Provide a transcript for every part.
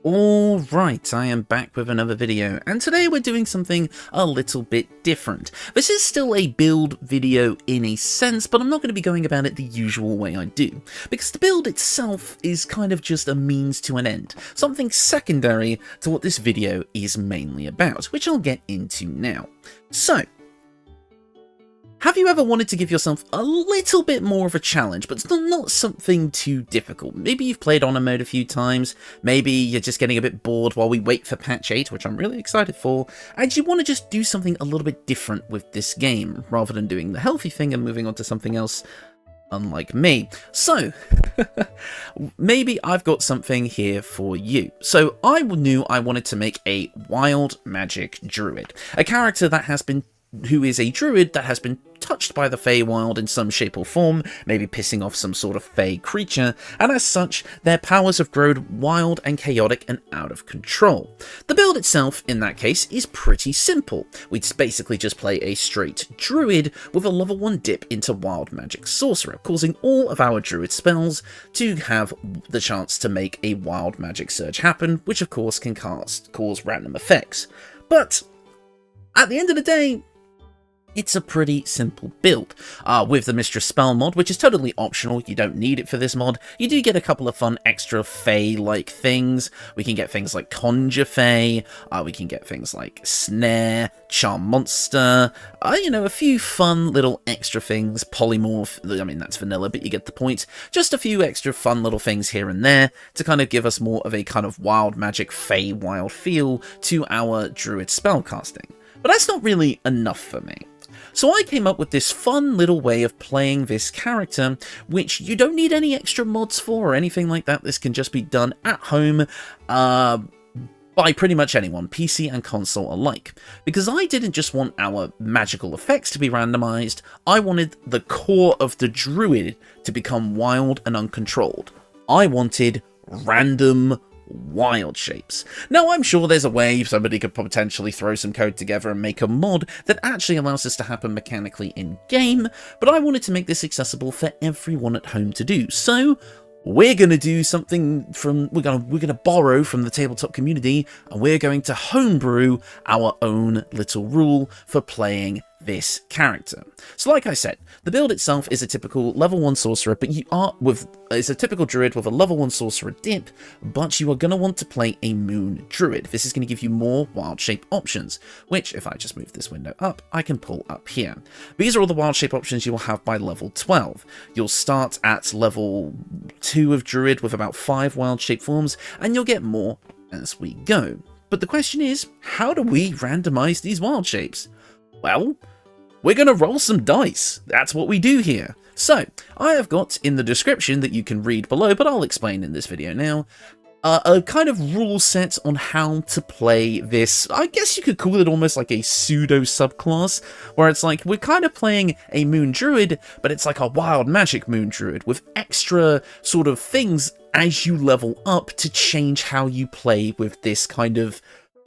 Alright, I am back with another video, and today we're doing something a little bit different. This is still a build video in a sense, but I'm not going to be going about it the usual way I do, because the build itself is kind of just a means to an end, something secondary to what this video is mainly about, which I'll get into now. So, have you ever wanted to give yourself a little bit more of a challenge, but still not something too difficult? Maybe you've played Honor Mode a few times, maybe you're just getting a bit bored while we wait for patch 8, which I'm really excited for, and you want to just do something a little bit different with this game, rather than doing the healthy thing and moving on to something else, unlike me. So, maybe I've got something here for you. So, I knew I wanted to make a Wild Magic Druid, a character that who is a druid that has been touched by the Feywild in some shape or form, maybe pissing off some sort of Fey creature, and as such, their powers have grown wild and chaotic and out of control. The build itself, in that case, is pretty simple. We basically just play a straight druid with a level 1 dip into Wild Magic Sorcerer, causing all of our druid spells to have the chance to make a Wild Magic Surge happen, which of course can cause random effects. But at the end of the day, it's a pretty simple build. With the Mistress Spell mod, which is totally optional, you don't need it for this mod, you do get a couple of fun extra Fey-like things. We can get things like Conjure Fey, we can get things like Snare, Charm Monster, a few fun little extra things, Polymorph, I mean that's vanilla, but you get the point. Just a few extra fun little things here and there to kind of give us more of a kind of wild magic Fey-wild feel to our Druid spellcasting. But that's not really enough for me. So I came up with this fun little way of playing this character, which you don't need any extra mods for or anything like that. This can just be done at home by pretty much anyone, PC and console alike. Because I didn't just want our magical effects to be randomized, I wanted the core of the druid to become wild and uncontrolled. I wanted random wild shapes. Now, I'm sure there's a way somebody could potentially throw some code together and make a mod that actually allows this to happen mechanically in-game, but I wanted to make this accessible for everyone at home to do. So, we're going to do something we're going to borrow from the tabletop community, and we're going to homebrew our own little rule for playing this character. So like I said, the build itself is a typical level 1 sorcerer, but it's a typical druid with a level 1 sorcerer dip, but you are going to want to play a moon druid. This is going to give you more wild shape options, which if I just move this window up, I can pull up here. These are all the wild shape options you will have by level 12. You'll start at level 2 of druid with about 5 wild shape forms, and you'll get more as we go. But the question is, how do we randomize these wild shapes? Well, we're going to roll some dice. That's what we do here. So, I have got in the description that you can read below, but I'll explain in this video now, a kind of rule set on how to play this. I guess you could call it almost like a pseudo subclass, where it's like we're kind of playing a moon druid, but it's like a wild magic moon druid with extra sort of things as you level up to change how you play with this kind of,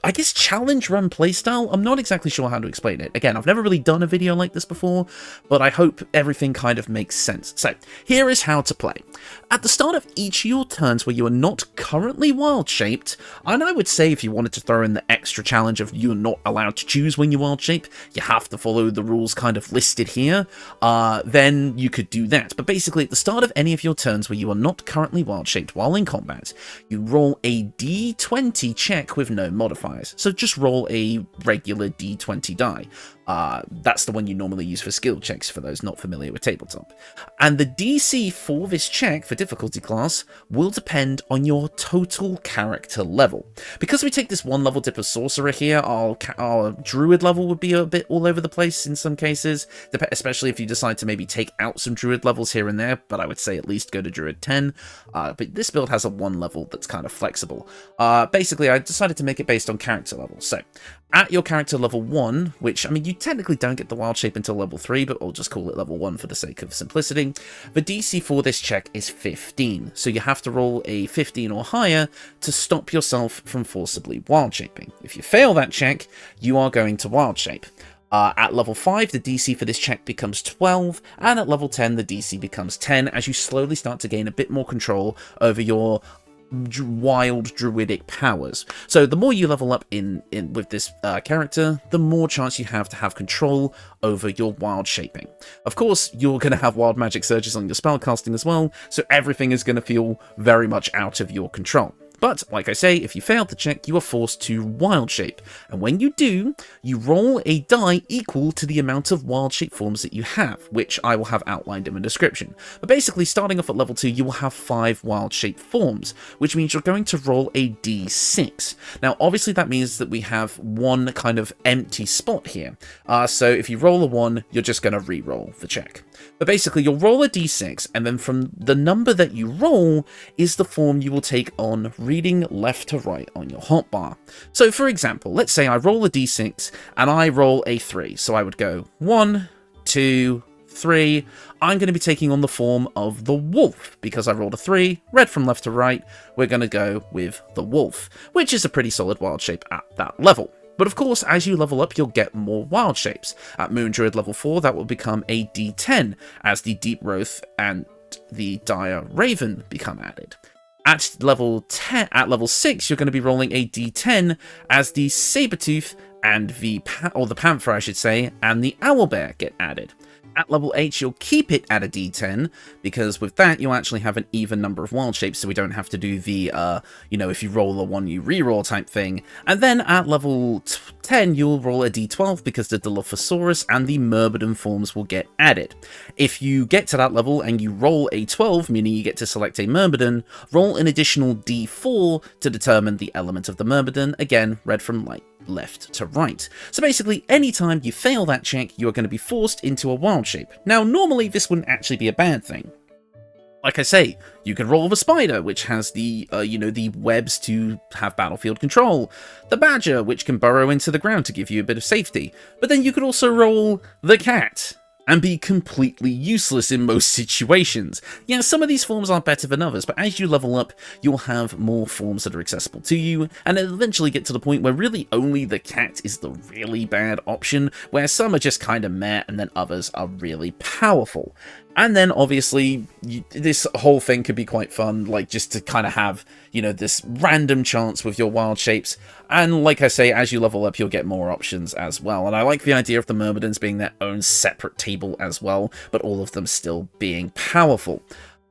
I guess, challenge run playstyle. I'm not exactly sure how to explain it. Again, I've never really done a video like this before, but I hope everything kind of makes sense. So, here is how to play. At the start of each of your turns where you are not currently wild shaped, and I would say if you wanted to throw in the extra challenge of you're not allowed to choose when you wild shape, you have to follow the rules kind of listed here, then you could do that. But basically, at the start of any of your turns where you are not currently wild shaped while in combat, you roll a d20 check with no modifiers. So just roll a regular d20 die. That's the one you normally use for skill checks for those not familiar with tabletop. And the DC for this check for difficulty class will depend on your total character level. Because we take this one level dip of sorcerer here, our druid level would be a bit all over the place in some cases, especially if you decide to maybe take out some druid levels here and there, but I would say at least go to druid 10. But this build has a 1 level that's kind of flexible. Basically, I decided to make it based on character level. So, at your character level 1, which, I mean, you technically don't get the wild shape until level 3, but we'll just call it level 1 for the sake of simplicity, the DC for this check is 15, so you have to roll a 15 or higher to stop yourself from forcibly wild shaping. If you fail that check, you are going to wild shape. At level 5, the DC for this check becomes 12, and at level 10, the DC becomes 10, as you slowly start to gain a bit more control over your wild druidic powers. So the more you level up in with this character, the more chance you have to have control over your wild shaping. Of course, you're going to have wild magic surges on your spellcasting as well, so everything is going to feel very much out of your control. But, like I say, if you fail the check, you are forced to Wildshape, and when you do, you roll a die equal to the amount of Wildshape forms that you have, which I will have outlined in the description. But basically, starting off at level 2, you will have 5 Wildshape forms, which means you're going to roll a d6. Now, obviously that means that we have one kind of empty spot here, so if you roll a 1, you're just going to re-roll the check. But basically, you'll roll a d6, and then from the number that you roll is the form you will take on reading left to right on your hotbar. So for example, let's say I roll a d6 and I roll a 3. So I would go 1, 2, 3. I'm going to be taking on the form of the wolf because I rolled a 3, read from left to right. We're going to go with the wolf, which is a pretty solid wild shape at that level. But of course, as you level up, you'll get more wild shapes. At Moon Druid level 4, that will become a d10, as the Deep Wraith and the Dire Raven become added. At level 6, you're going to be rolling a d10, as the Sabertooth and the Panther, I should say, and the Owlbear get added. At level 8, you'll keep it at a d10, because with that, you'll actually have an even number of wild shapes, so we don't have to do the, if you roll a 1, you reroll type thing. And then at level 10, you'll roll a d12, because the Dilophosaurus and the Myrmidon forms will get added. If you get to that level and you roll a 12, meaning you get to select a Myrmidon, roll an additional d4 to determine the element of the Myrmidon, again, read from left to right. So basically, anytime you fail that check, you are going to be forced into a wild shape. Now, normally this wouldn't actually be a bad thing. Like I say, you can roll the spider, which has the, the webs to have battlefield control. The badger, which can burrow into the ground to give you a bit of safety. But then you could also roll the cat and be completely useless in most situations. Yeah, some of these forms are better than others, but as you level up, you'll have more forms that are accessible to you, and it'll eventually get to the point where really only the cat is the really bad option, where some are just kind of meh, and then others are really powerful. And then, obviously, this whole thing could be quite fun, like, just to kind of have, this random chance with your wild shapes. And, like I say, as you level up, you'll get more options as well. And I like the idea of the Myrmidons being their own separate table as well, but all of them still being powerful.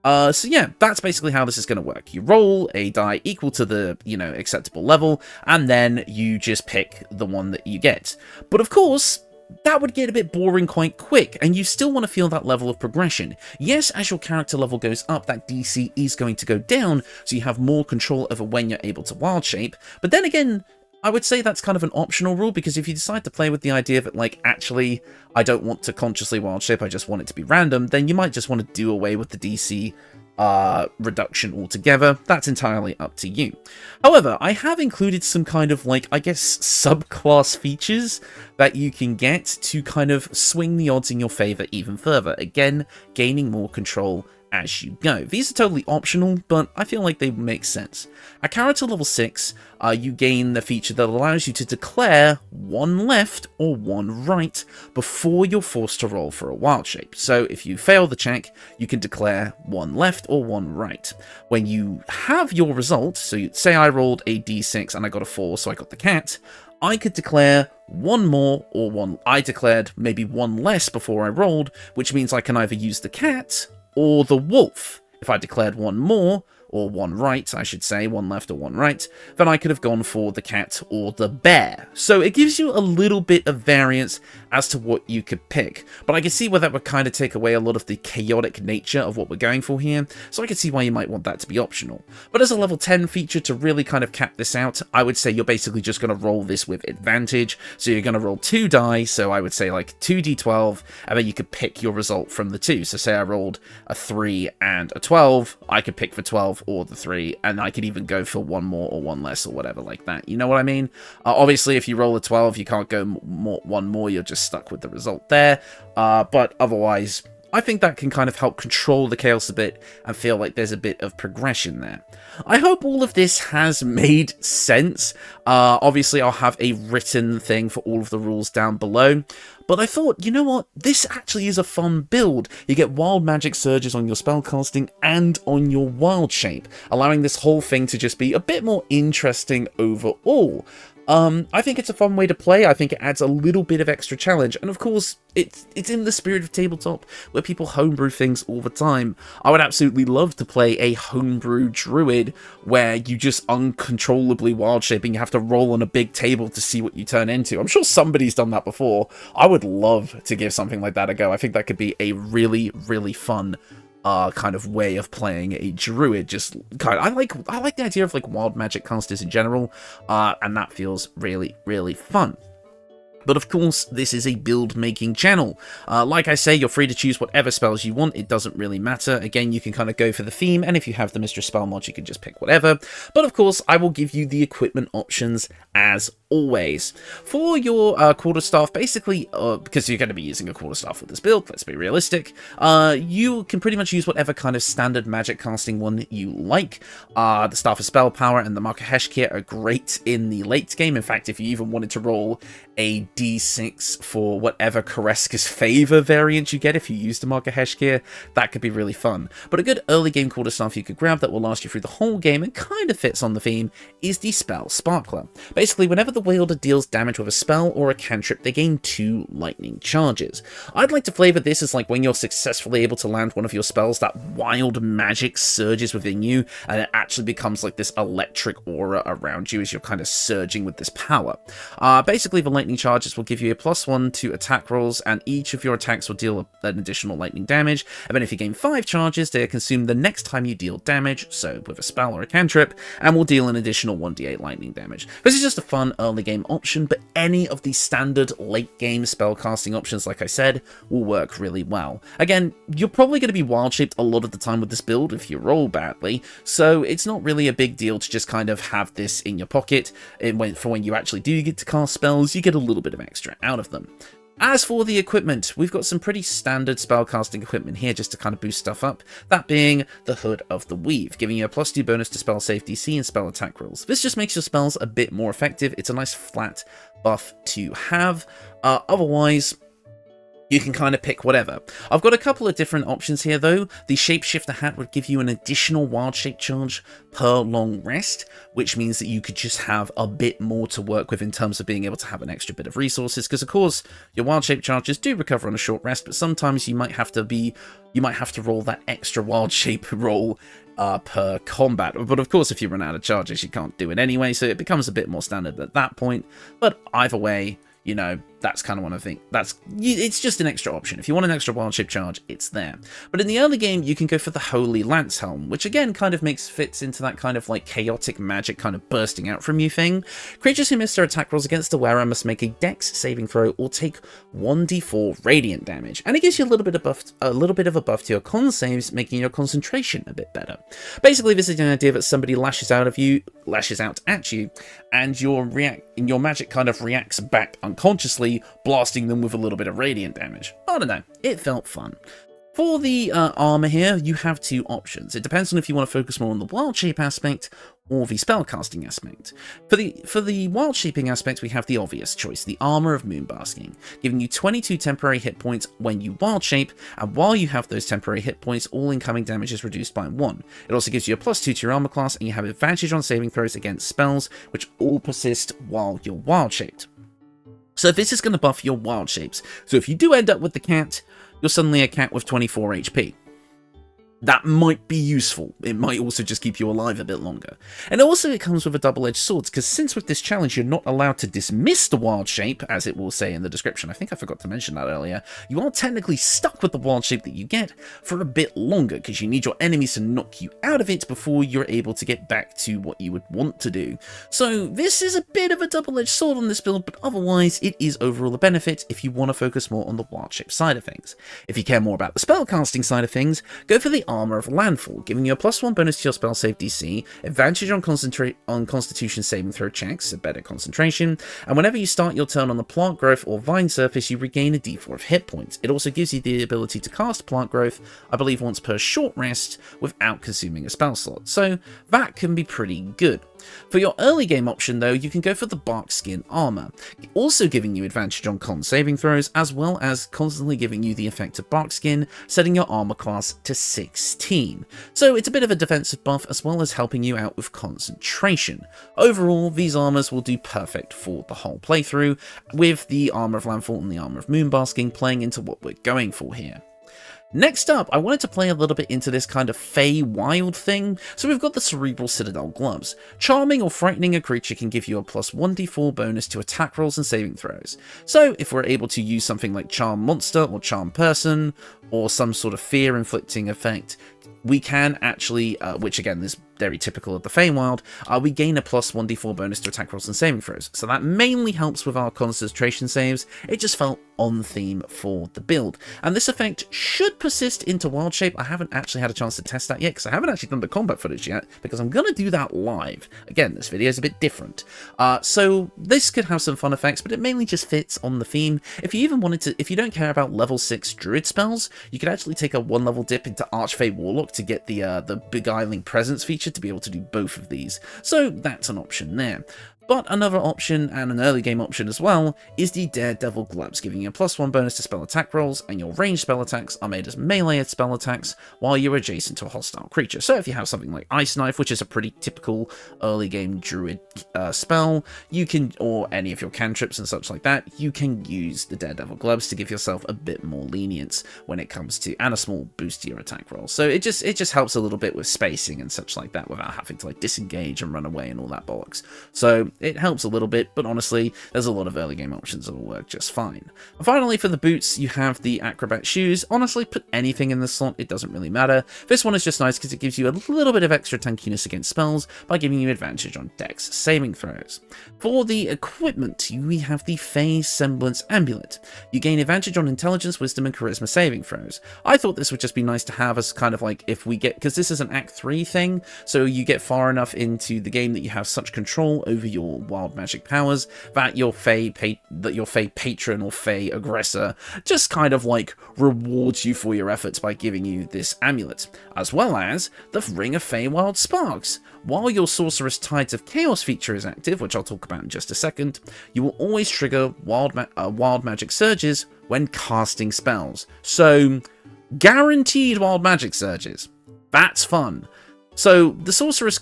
So yeah, that's basically how this is going to work. You roll a die equal to the, acceptable level, and then you just pick the one that you get. But of course, that would get a bit boring quite quick, and you still want to feel that level of progression. Yes, as your character level goes up, that DC is going to go down, so you have more control over when you're able to wild shape, but then again, I would say that's kind of an optional rule, because if you decide to play with the idea that, actually, I don't want to consciously wild shape, I just want it to be random, then you might just want to do away with the DC reduction altogether. That's entirely up to you. However, I have included some kind of, subclass features that you can get to kind of swing the odds in your favor even further. Again, gaining more control as you go. These are totally optional, but I feel like they make sense. At character level 6, you gain the feature that allows you to declare 1 left or 1 right before you're forced to roll for a wild shape. So if you fail the check, you can declare 1 left or 1 right. When you have your result, so you say I rolled a d6 and I got a 4, so I got the cat, I could declare 1 more or 1. I declared maybe 1 less before I rolled, which means I can either use the cat or the wolf. If I declared 1 more, or 1 right, I should say, 1 left or 1 right, then I could have gone for the cat or the bear. So it gives you a little bit of variance as to what you could pick, but I can see where that would kind of take away a lot of the chaotic nature of what we're going for here, so I can see why you might want that to be optional. But as a level 10 feature to really kind of cap this out, I would say you're basically just going to roll this with advantage, so you're going to roll 2 die, so I would say 2d12, and then you could pick your result from the 2. So say I rolled a 3 and a 12, I could pick the 12 or the 3, and I could even go for 1 more or 1 less or whatever like that. You know what I mean? Obviously, if you roll a 12, you can't go 1 more, you're just stuck with the result there. But otherwise, I think that can kind of help control the chaos a bit and feel like there's a bit of progression there. I hope all of this has made sense. Obviously, I'll have a written thing for all of the rules down below. But I thought, you know what? This actually is a fun build. You get Wild Magic Surges on your spellcasting and on your Wildshape, allowing this whole thing to just be a bit more interesting overall. I think it's a fun way to play. I think it adds a little bit of extra challenge, and of course, it's in the spirit of tabletop, where people homebrew things all the time. I would absolutely love to play a homebrew druid, where you just uncontrollably wild shape and you have to roll on a big table to see what you turn into. I'm sure somebody's done that before. I would love to give something like that a go. I think that could be a really, really fun kind of way of playing a druid. Just kind of, I like the idea of like wild magic casters in general, and that feels really, really fun. But of course, this is a build-making channel. Like I say, you're free to choose whatever spells you want. It doesn't really matter. Again, you can kind of go for the theme, and if you have the Mistress Spell mod, you can just pick whatever. But of course, I will give you the equipment options as always. For your quarterstaff, basically, because you're going to be using a quarterstaff with this build, let's be realistic, you can pretty much use whatever kind of standard magic casting one you like. The Staff of Spell Power and the Mark of Heshkir are great in the late game. In fact, if you even wanted to roll a d6 for whatever Koreska's Favor variant you get if you use the Mark of Heshkir, that could be really fun. But a good early game quarterstaff you could grab that will last you through the whole game and kind of fits on the theme is the Spell Sparkler. Basically, whenever the wielder deals damage with a spell or a cantrip, they gain 2 lightning charges. I'd like to flavor this as like when you're successfully able to land one of your spells, that wild magic surges within you, and it actually becomes like this electric aura around you as you're kind of surging with this power. Basically, the lightning charges will give you a +1 to attack rolls, and each of your attacks will deal an additional lightning damage, and then if you gain 5 charges, they are consumed the next time you deal damage, so with a spell or a cantrip, and will deal an additional 1d8 lightning damage. This is just a fun early game option, but any of the standard late game spellcasting options, like I said, will work really well. Again, you're probably going to be wild shaped a lot of the time with this build if you roll badly, so it's not really a big deal to just kind of have this in your pocket. For when you actually do get to cast spells, you get a little bit of extra out of them. As for the equipment, we've got some pretty standard spellcasting equipment here just to kind of boost stuff up, that being the Hood of the Weave, giving you a +2 bonus to spell save DC and spell attack rolls. This just makes your spells a bit more effective. It's a nice flat buff to have. Otherwise, you can kind of pick whatever. I've got a couple of different options here though. The Shapeshifter hat would give you an additional wild shape charge per long rest, which means that you could just have a bit more to work with in terms of being able to have an extra bit of resources, because of course your wild shape charges do recover on a short rest, but sometimes you might have to roll that extra wild shape roll per combat. But of course, if you run out of charges, you can't do it anyway, so it becomes a bit more standard at that point. But either way, you know, that's kind of one I think. It's just an extra option. If you want an extra wild shape charge, it's there. But in the early game, you can go for the Holy Lance Helm, which again kind of fits into that kind of like chaotic magic kind of bursting out from you thing. Creatures who miss their attack rolls against the wearer must make a Dex saving throw or take 1d4 radiant damage, and it gives you a little bit of a buff to your con saves, making your concentration a bit better. Basically, this is the idea that somebody lashes out at you, and your magic kind of reacts back unconsciously, blasting them with a little bit of radiant damage. I don't know, it felt fun. For the armor here, you have 2 options. It depends on if you want to focus more on the wild shape aspect or the spellcasting aspect. For the wild shaping aspect, we have the obvious choice, the Armor of Moonbasking, giving you 22 temporary hit points when you wild shape, and while you have those temporary hit points, all incoming damage is reduced by 1. It also gives you a +2 to your armor class, and you have advantage on saving throws against spells, which all persist while you're wild shaped. So this is going to buff your wild shapes. So if you do end up with the cat, you're suddenly a cat with 24 HP. That might be useful. It might also just keep you alive a bit longer. And also it comes with a double-edged sword, because since with this challenge you're not allowed to dismiss the wild shape, as it will say in the description, I think I forgot to mention that earlier, you are technically stuck with the wild shape that you get for a bit longer, because you need your enemies to knock you out of it before you're able to get back to what you would want to do. So this is a bit of a double-edged sword on this build, but otherwise it is overall a benefit if you want to focus more on the wild shape side of things. If you care more about the spellcasting side of things, go for the Armor of Landfall, giving you a +1 bonus to your spell save DC, advantage on Constitution saving throw checks, so better concentration, and whenever you start your turn on the plant growth or vine surface, you regain a d4 of hit points. It also gives you the ability to cast plant growth, I believe once per short rest, without consuming a spell slot, so that can be pretty good. For your early game option though, you can go for the Bark Skin Armor, also giving you advantage on con saving throws, as well as constantly giving you the effect of Bark Skin, setting your armor class to 16. So it's a bit of a defensive buff, as well as helping you out with concentration. Overall, these armors will do perfect for the whole playthrough, with the Armor of Landfall and the Armor of Moonbasking playing into what we're going for here. Next up, I wanted to play a little bit into this kind of Fey Wild thing, so we've got the Cerebral Citadel Gloves. Charming or frightening a creature can give you a +1d4 bonus to attack rolls and saving throws. So if we're able to use something like Charm Monster or Charm Person, or some sort of fear-inflicting effect, we can actually, which again is very typical of the Feywild, we gain a +1d4 bonus to attack rolls and saving throws. So that mainly helps with our concentration saves. It just felt on theme for the build. And this effect should persist into Wildshape. I haven't actually had a chance to test that yet, because I haven't actually done the combat footage yet, because I'm going to do that live. Again, this video is a bit different. So this could have some fun effects, but it mainly just fits on the theme. If you even wanted to, if you don't care about level 6 Druid spells, you could actually take a 1-level dip into Archfey Warlock to get the Beguiling Presence feature to be able to do both of these. So that's an option there. But another option, and an early game option as well, is the Daredevil Gloves, giving you a +1 bonus to spell attack rolls, and your ranged spell attacks are made as melee spell attacks while you're adjacent to a hostile creature. So if you have something like Ice Knife, which is a pretty typical early game Druid spell, you can, or any of your cantrips and such like that, you can use the Daredevil Gloves to give yourself a bit more lenience when it comes to, and a small boost to your attack rolls. So it just helps a little bit with spacing and such like that, without having to like disengage and run away and all that bollocks. So it helps a little bit, but honestly, there's a lot of early game options that will work just fine. And finally, for the boots, you have the Acrobat Shoes. Honestly, put anything in the slot, it doesn't really matter. This one is just nice because it gives you a little bit of extra tankiness against spells by giving you advantage on Dex saving throws. For the equipment, we have the Fey Semblance Amulet. You gain advantage on Intelligence, Wisdom, and Charisma saving throws. I thought this would just be nice to have as kind of like, if we get, because this is an Act 3 thing, so you get far enough into the game that you have such control over your wild magic powers that your Fey patron or Fey aggressor just kind of like rewards you for your efforts by giving you this amulet, as well as the Ring of Feywild Sparks. While your Sorceress Tides of Chaos feature is active, which I'll talk about in just a second, you will always trigger wild magic surges when casting spells. So guaranteed wild magic surges. That's fun. So the Sorceress,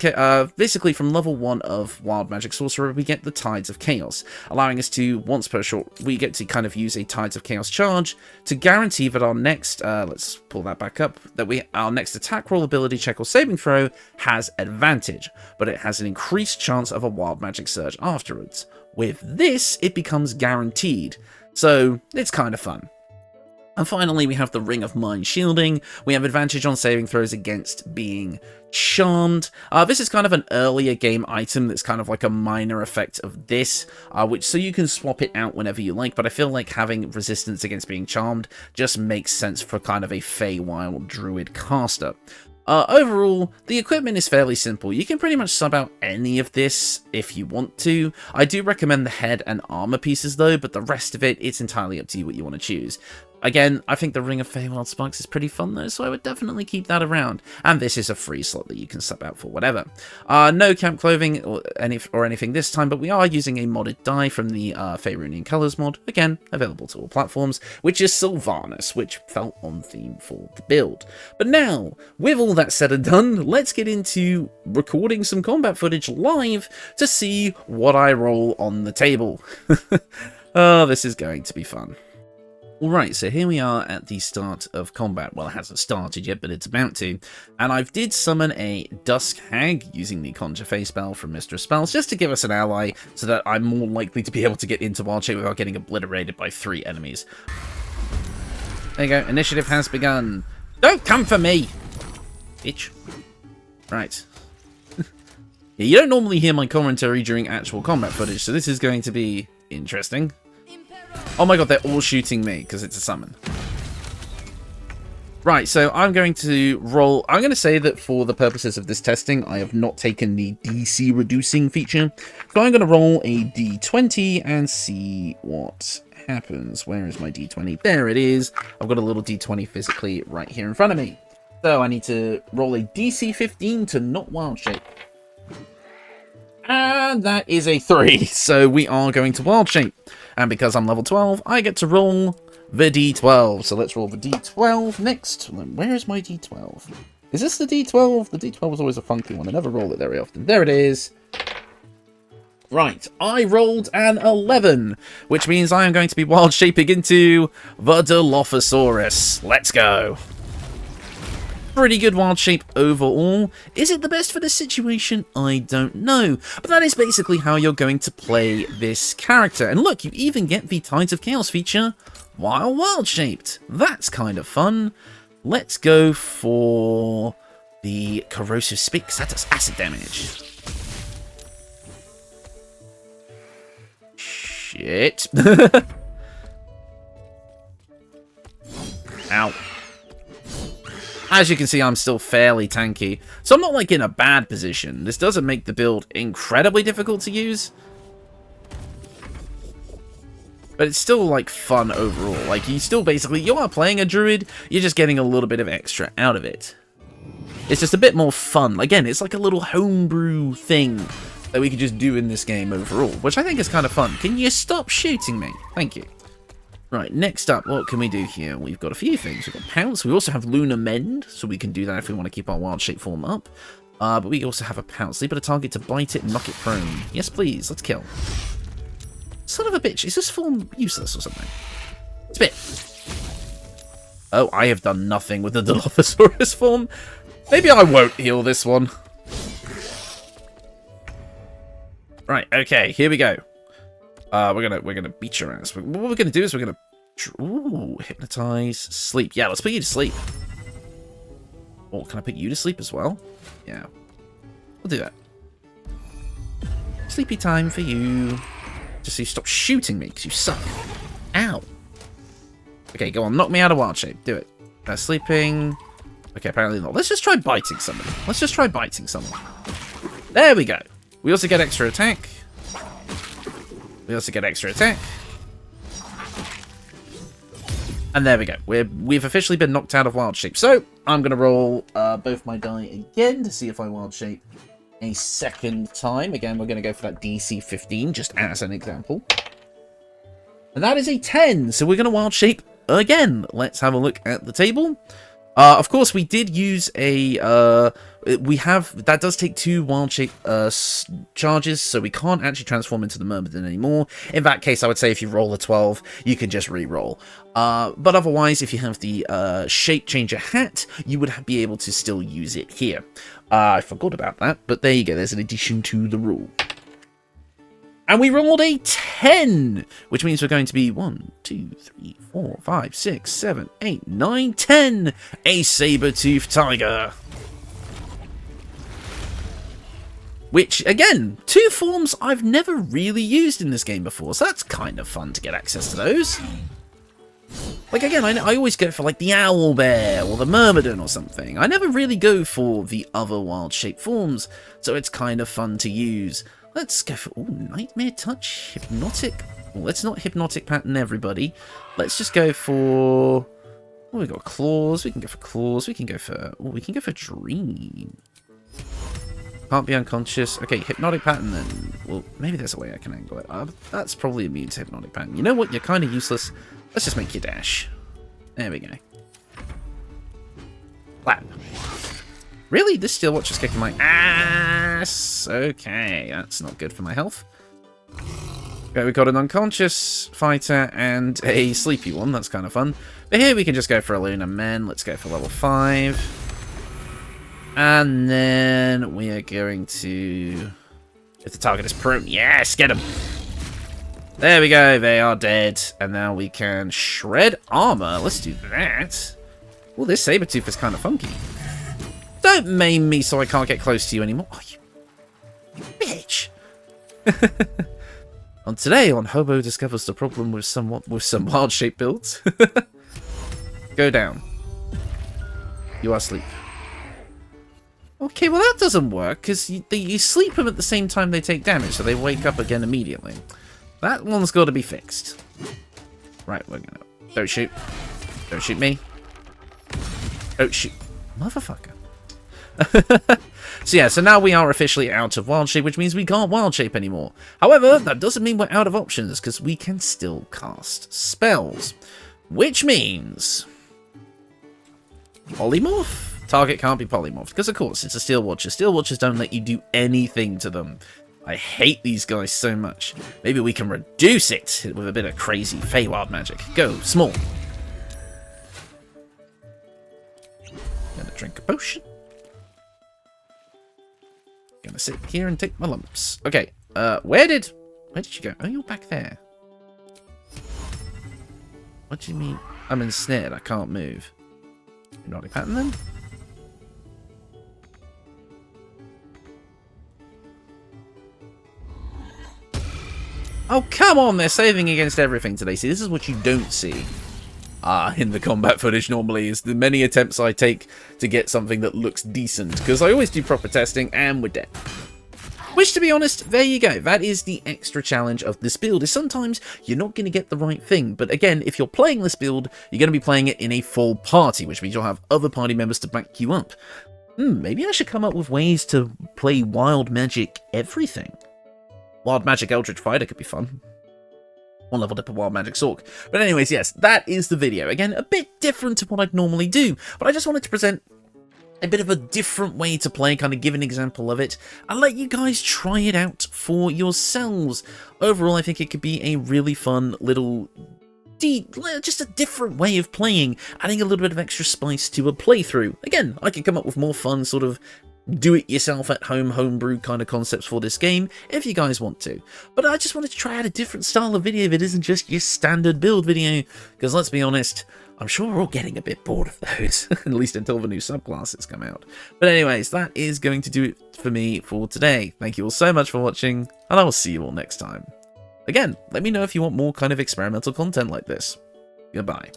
basically from level 1 of Wild Magic Sorcerer, we get the Tides of Chaos, allowing us to, once per short, we get to kind of use a Tides of Chaos charge to guarantee that our next, let's pull that back up, that our next attack roll, ability check, or saving throw has advantage, but it has an increased chance of a Wild Magic Surge afterwards. With this, it becomes guaranteed, so it's kind of fun. And finally, we have the Ring of Mind Shielding. We have advantage on saving throws against being charmed. This is kind of an earlier game item that's kind of like a minor effect of this, so you can swap it out whenever you like, but I feel like having resistance against being charmed just makes sense for kind of a Feywild Druid caster. Overall, the equipment is fairly simple. You can pretty much sub out any of this if you want to. I do recommend the head and armor pieces though, but the rest of it, it's entirely up to you what you want to choose. Again, I think the Ring of Feywild Sparks is pretty fun though, so I would definitely keep that around. And this is a free slot that you can sub out for whatever. No camp clothing or anything this time, but we are using a modded die from the Faerunian Colors mod, again, available to all platforms, which is Sylvanas, which felt on theme for the build. But now, with all that said and done, let's get into recording some combat footage live to see what I roll on the table. Oh, this is going to be fun. Alright, so here we are at the start of combat. Well, it hasn't started yet, but it's about to. And I did summon a Dusk Hag using the Conjure Face spell from Mistress Spells, just to give us an ally, so that I'm more likely to be able to get into Wildshape without getting obliterated by 3 enemies. There you go, initiative has begun. Don't come for me! Bitch. Right. Yeah, you don't normally hear my commentary during actual combat footage, so this is going to be interesting. Oh my god, they're all shooting me, because it's a summon. Right, so I'm going to roll... I'm going to say that for the purposes of this testing, I have not taken the DC reducing feature. So I'm going to roll a d20 and see what happens. Where is my d20? There it is. I've got a little d20 physically right here in front of me. So I need to roll a DC 15 to not Wildshape. And that is a 3. So we are going to Wildshape. And because I'm level 12, I get to roll... the D12. So let's roll the D12 next. Where is my D12? Is this the D12? The D12 was always a funky one. I never roll it very often. There it is. Right, I rolled an 11, which means I am going to be wild shaping into the Dilophosaurus. Let's go. Pretty good wild shape overall. Is it the best for this situation? I don't know. But that is basically how you're going to play this character. And look, you even get the Tides of Chaos feature while wild-shaped. That's kind of fun. Let's go for the Corrosive Spit, because that does acid damage. Shit. Ow. As you can see, I'm still fairly tanky. So I'm not, like, in a bad position. This doesn't make the build incredibly difficult to use. But it's still, like, fun overall. Like, you still basically... you are playing a druid, you're just getting a little bit of extra out of it. It's just a bit more fun. Again, it's like a little homebrew thing that we could just do in this game overall, which I think is kind of fun. Can you stop shooting me? Thank you. Right, next up, what can we do here? We've got a few things. We've got Pounce. We also have Lunar Mend, so we can do that if we want to keep our wild shape form up. But we also have a Pounce. Leave it a target to bite it and knock it prone. Yes, please. Let's kill. Son of a bitch, is this form useless or something? Spit. Oh, I have done nothing with the Dilophosaurus form. Maybe I won't heal this one. Right, okay, here we go. We're gonna beat your ass. What we're gonna do is we're gonna hypnotize, sleep. Yeah, let's put you to sleep. Oh, can I put you to sleep as well? Yeah. We'll do that. Sleepy time for you. Just so you stop shooting me, because you suck. Ow. Okay, go on. Knock me out of wild shape. Do it. Sleeping. Okay, apparently not. Let's just try biting somebody. Let's just try biting someone. There we go. We also get extra attack. We also get extra attack. And there we go. We've officially been knocked out of wild shape. So, I'm going to roll both my die again to see if I wild shape a second time. Again, we're going to go for that DC 15, just as an example. And that is a 10, so we're going to wild shape again. Let's have a look at the table. Of course, we did use a... that does take 2 wild shape charges, so we can't actually transform into the Myrmidon anymore. In that case, I would say if you roll a 12, you can just re-roll. But otherwise, if you have the shape changer hat, you would be able to still use it here. I forgot about that, but there you go. There's an addition to the rule. And we rolled a 10, which means we're going to be 1, 2, 3, 4, 5, 6, 7, 8, 9, 10. A saber-toothed tiger. Which, again, 2 forms I've never really used in this game before, so that's kind of fun to get access to those. Like, again, I always go for, like, the owl bear or the myrmidon or something. I never really go for the other wild-shaped forms, so it's kind of fun to use. Let's go for, Nightmare Touch, Hypnotic. Well, let's not Hypnotic Pattern everybody. Let's just go for... Oh, we've got Claws. We can go for Claws. We can go for... Oh, we can go for Dream. Can't be unconscious. Okay, Hypnotic Pattern then. Well, maybe there's a way I can angle it. That's probably immune to Hypnotic Pattern. You know what? You're kind of useless. Let's just make you dash. There we go. Clap. Really? This Steel Watch is kicking my ass. Okay, that's not good for my health. Okay, we've got an unconscious fighter and a sleepy one. That's kind of fun. But here we can just go for a Lunar Men. Let's go for level 5. And then we are going to... If the target is prone, yes, get him. There we go, they are dead. And now we can shred armor. Let's do that. Well, this Sabertooth is kind of funky. Don't maim me so I can't get close to you anymore. Oh, you bitch. And today on Hobo discovers the problem with some wild shape builds. Go down. You are asleep. Okay, well that doesn't work, because you sleep them at the same time they take damage, so they wake up again immediately. That one's got to be fixed. Right, we're gonna... Don't shoot. Don't shoot me. Don't shoot... Motherfucker. So yeah, so now we are officially out of Wildshape, which means we can't Wildshape anymore. However, that doesn't mean we're out of options, because we can still cast spells. Which means... Polymorph? Target can't be polymorphed, because of course, it's a Steel Watcher. Steel Watchers don't let you do anything to them. I hate these guys so much. Maybe we can reduce it with a bit of crazy Feywild magic. Go, small. Gonna drink a potion. Gonna sit here and take my lumps. Okay, where did you go? Oh, you're back there. What do you mean? I'm ensnared, I can't move. Hypnotic pattern then? Oh, come on, they're saving against everything today. See, this is what you don't see in the combat footage normally, is the many attempts I take to get something that looks decent, because I always do proper testing, and we're dead. Which, to be honest, there you go. That is the extra challenge of this build, is sometimes you're not going to get the right thing. But again, if you're playing this build, you're going to be playing it in a full party, which means you'll have other party members to back you up. Maybe I should come up with ways to play Wild Magic everything. Wild Magic Eldritch Fighter could be fun. One leveled up a Wild Magic Sorc. But anyways, yes, that is the video. Again, a bit different to what I'd normally do, but I just wanted to present a bit of a different way to play, kind of give an example of it, and let you guys try it out for yourselves. Overall, I think it could be a really fun little... just a different way of playing, adding a little bit of extra spice to a playthrough. Again, I could come up with more fun sort of do-it-yourself at home homebrew kind of concepts for this game if you guys want to. But I just wanted to try out a different style of video that isn't just your standard build video, because let's be honest, I'm sure we're all getting a bit bored of those, at least until the new subclasses come out. But anyways, that is going to do it for me for today. Thank you all so much for watching, and I will see you all next time. Again, let me know if you want more kind of experimental content like this. Goodbye.